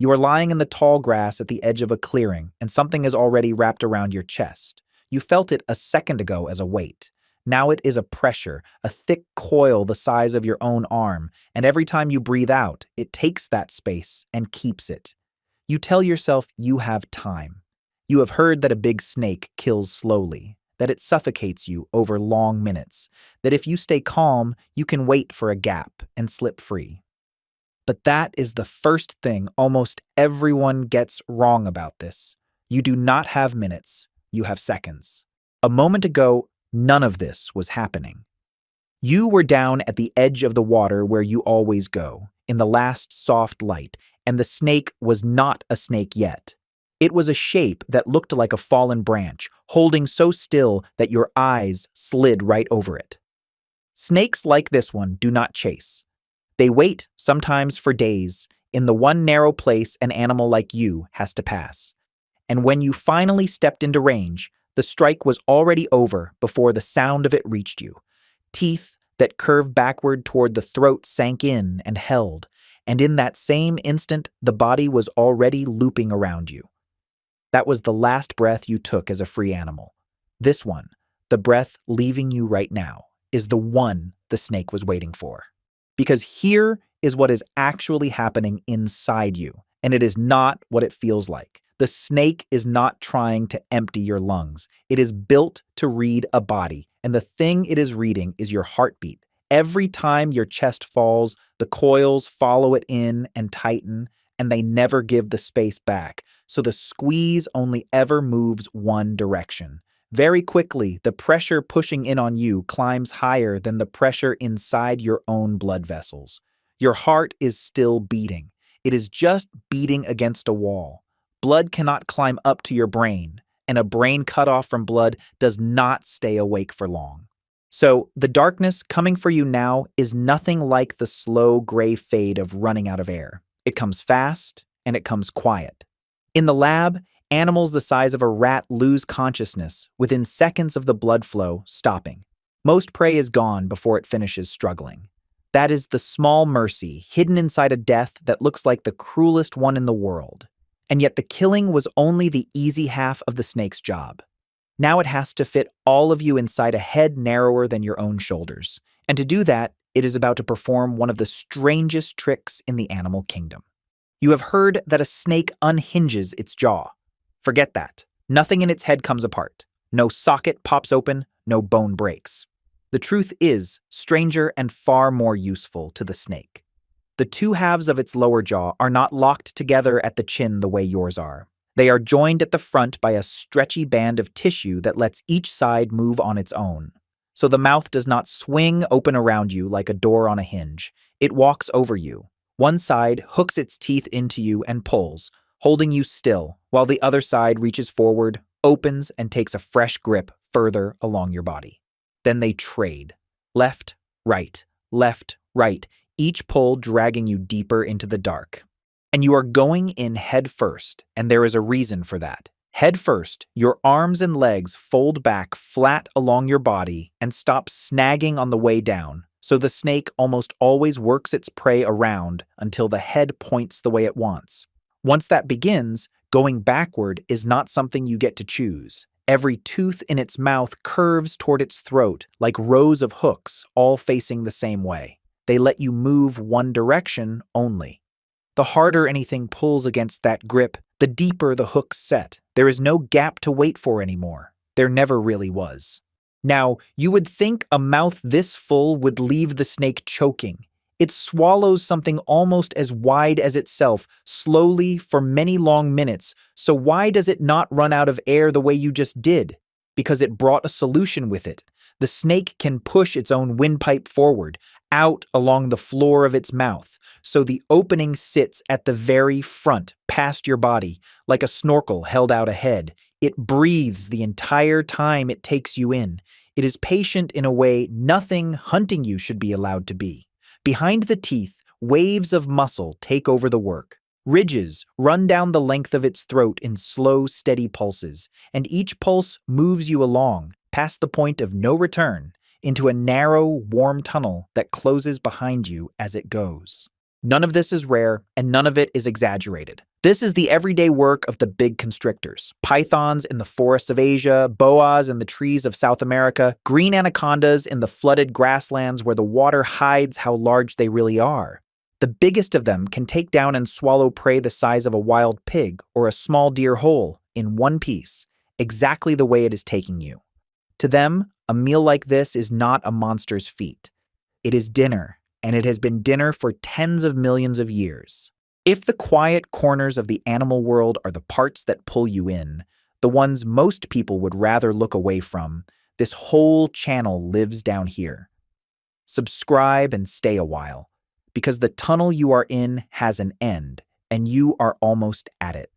You are lying in the tall grass at the edge of a clearing, and something is already wrapped around your chest. You felt it a second ago as a weight. Now it is a pressure, a thick coil the size of your own arm, and every time you breathe out, it takes that space and keeps it. You tell yourself you have time. You have heard that a big snake kills slowly, that it suffocates you over long minutes, that if you stay calm, you can wait for a gap and slip free. But that is the first thing almost everyone gets wrong about this. You do not have minutes, you have seconds. A moment ago, none of this was happening. You were down at the edge of the water where you always go, in the last soft light, and the snake was not a snake yet. It was a shape that looked like a fallen branch, holding so still that your eyes slid right over it. Snakes like this one do not chase. They wait, sometimes for days, in the one narrow place an animal like you has to pass. And when you finally stepped into range, the strike was already over before the sound of it reached you. Teeth that curved backward toward the throat sank in and held, and in that same instant the body was already looping around you. That was the last breath you took as a free animal. This one, the breath leaving you right now, is the one the snake was waiting for. Because here is what is actually happening inside you, and it is not what it feels like. The snake is not trying to empty your lungs. It is built to read a body, and the thing it is reading is your heartbeat. Every time your chest falls, the coils follow it in and tighten, and they never give the space back, so the squeeze only ever moves one direction. Very quickly, the pressure pushing in on you climbs higher than the pressure inside your own blood vessels. Your heart is still beating. It is just beating against a wall. Blood cannot climb up to your brain, and a brain cut off from blood does not stay awake for long. So, the darkness coming for you now is nothing like the slow gray fade of running out of air. It comes fast, and it comes quiet. In the lab, animals the size of a rat lose consciousness within seconds of the blood flow stopping. Most prey is gone before it finishes struggling. That is the small mercy hidden inside a death that looks like the cruelest one in the world. And yet the killing was only the easy half of the snake's job. Now it has to fit all of you inside a head narrower than your own shoulders. And to do that, it is about to perform one of the strangest tricks in the animal kingdom. You have heard that a snake unhinges its jaw. Forget that. Nothing in its head comes apart. No socket pops open, no bone breaks. The truth is stranger and far more useful to the snake. The two halves of its lower jaw are not locked together at the chin the way yours are. They are joined at the front by a stretchy band of tissue that lets each side move on its own. So the mouth does not swing open around you like a door on a hinge. It walks over you. One side hooks its teeth into you and pulls, holding you still, while the other side reaches forward, opens, and takes a fresh grip further along your body. Then they trade. Left, right, each pull dragging you deeper into the dark. And you are going in head first, and there is a reason for that. Head first, your arms and legs fold back flat along your body and stop snagging on the way down, so the snake almost always works its prey around until the head points the way it wants. Once that begins, going backward is not something you get to choose. Every tooth in its mouth curves toward its throat like rows of hooks, all facing the same way. They let you move one direction only. The harder anything pulls against that grip, the deeper the hooks set. There is no gap to wait for anymore. There never really was. Now, you would think a mouth this full would leave the snake choking. It swallows something almost as wide as itself, slowly for many long minutes. So why does it not run out of air the way you just did? Because it brought a solution with it. The snake can push its own windpipe forward, out along the floor of its mouth, so the opening sits at the very front, past your body, like a snorkel held out ahead. It breathes the entire time it takes you in. It is patient in a way nothing hunting you should be allowed to be. Behind the teeth, waves of muscle take over the work. Ridges run down the length of its throat in slow, steady pulses, and each pulse moves you along, past the point of no return, into a narrow, warm tunnel that closes behind you as it goes. None of this is rare, and none of it is exaggerated. This is the everyday work of the big constrictors. Pythons in the forests of Asia, boas in the trees of South America, green anacondas in the flooded grasslands where the water hides how large they really are. The biggest of them can take down and swallow prey the size of a wild pig or a small deer whole in one piece, exactly the way it is taking you. To them, a meal like this is not a monster's feat. It is dinner, and it has been dinner for tens of millions of years. If the quiet corners of the animal world are the parts that pull you in, the ones most people would rather look away from, this whole channel lives down here. Subscribe and stay a while, because the tunnel you are in has an end, and you are almost at it.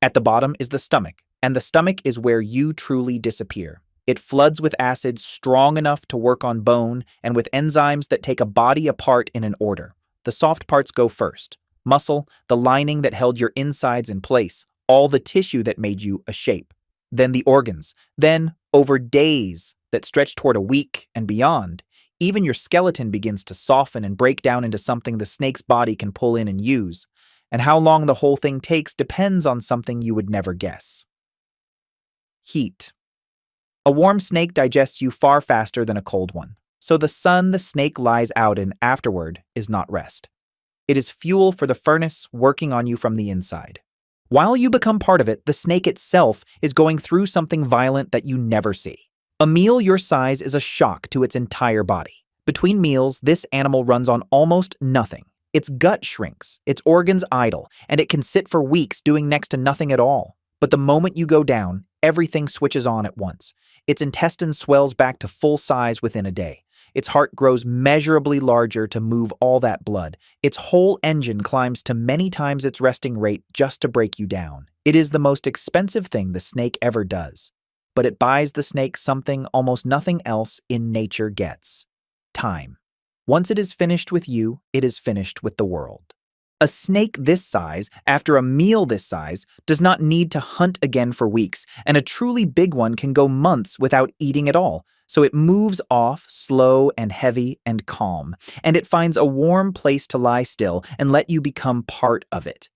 At the bottom is the stomach, and the stomach is where you truly disappear. It floods with acids strong enough to work on bone and with enzymes that take a body apart in an order. The soft parts go first. Muscle, the lining that held your insides in place, all the tissue that made you a shape. Then the organs. Then, over days that stretch toward a week and beyond, even your skeleton begins to soften and break down into something the snake's body can pull in and use. And how long the whole thing takes depends on something you would never guess. Heat. A warm snake digests you far faster than a cold one, so the sun the snake lies out in afterward is not rest. It is fuel for the furnace working on you from the inside. While you become part of it, the snake itself is going through something violent that you never see. A meal your size is a shock to its entire body. Between meals, this animal runs on almost nothing. Its gut shrinks, its organs idle, and it can sit for weeks doing next to nothing at all. But the moment you go down, everything switches on at once. Its intestine swells back to full size within a day. Its heart grows measurably larger to move all that blood. Its whole engine climbs to many times its resting rate just to break you down. It is the most expensive thing the snake ever does. But it buys the snake something almost nothing else in nature gets: time. Once it is finished with you, it is finished with the world. A snake this size, after a meal this size, does not need to hunt again for weeks, and a truly big one can go months without eating at all. So it moves off, slow and heavy and calm, and it finds a warm place to lie still and let you become part of it.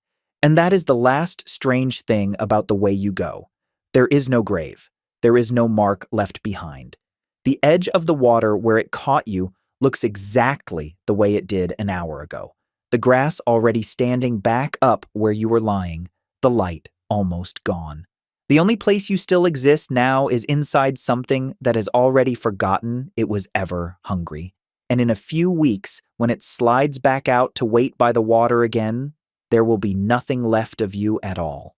And that is the last strange thing about the way you go. There is no grave. There is no mark left behind. The edge of the water where it caught you looks exactly the way it did an hour ago. The grass already standing back up where you were lying, the light almost gone. The only place you still exist now is inside something that has already forgotten it was ever hungry. And in a few weeks, when it slides back out to wait by the water again, there will be nothing left of you at all.